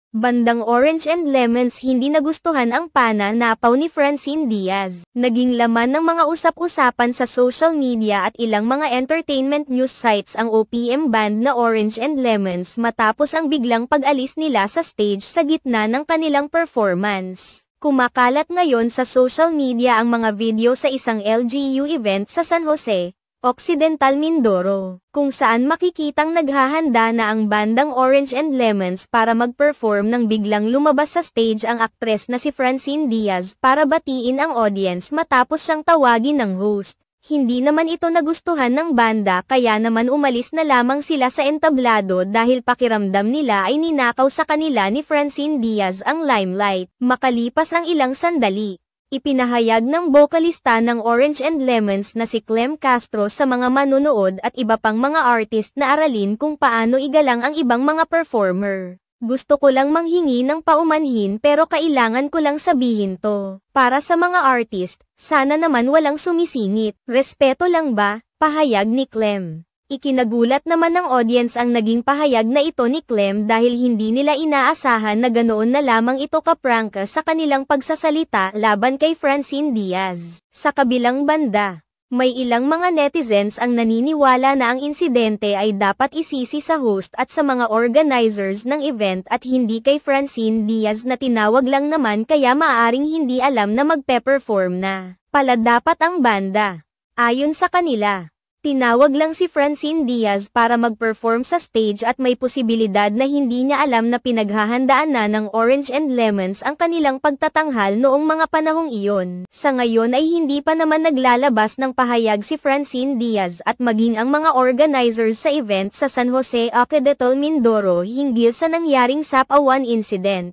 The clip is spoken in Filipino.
Bandang Orange and Lemons hindi nagustuhan ang pananapaw ni Francine Diaz. Naging laman ng mga usap-usapan sa social media at ilang mga entertainment news sites ang OPM band na Orange and Lemons matapos ang biglang pag-alis nila sa stage sa gitna ng kanilang performance. Kumakalat ngayon sa social media ang mga video sa isang LGU event sa San Jose, Occidental Mindoro, kung saan makikitang naghahanda na ang bandang Orange and Lemons para mag-perform nang biglang lumabas sa stage ang aktres na si Francine Diaz para batiin ang audience matapos siyang tawagin ng host. Hindi naman ito nagustuhan ng banda kaya naman umalis na lamang sila sa entablado dahil pakiramdam nila ay ninakaw sa kanila ni Francine Diaz ang limelight. Makalipas ang ilang sandali, ipinahayag ng bokalista ng Orange and Lemons na si Clem Castro sa mga manonood at iba pang mga artist na aralin kung paano igalang ang ibang mga performer. Gusto ko lang manghingi ng paumanhin pero kailangan ko lang sabihin to. Para sa mga artist, sana naman walang sumisingit. Respeto lang ba? Pahayag ni Clem. Ikinagulat naman ng audience ang naging pahayag na ito ni Clem dahil hindi nila inaasahan na ganoon na lamang ito kaprangka sa kanilang pagsasalita laban kay Francine Diaz. Sa kabilang banda, may ilang mga netizens ang naniniwala na ang insidente ay dapat isisi sa host at sa mga organizers ng event at hindi kay Francine Diaz na tinawag lang naman kaya maaaring hindi alam na magpe-perform na pala dapat ang banda. Ayon sa kanila, tinawag lang si Francine Diaz para mag-perform sa stage at may posibilidad na hindi niya alam na pinaghahandaan na ng Orange and Lemons ang kanilang pagtatanghal noong mga panahong iyon. Sa ngayon ay hindi pa naman naglalabas ng pahayag si Francine Diaz at maging ang mga organizers sa event sa San Jose Occidental Mindoro hinggil sa nangyaring Sapawan incident.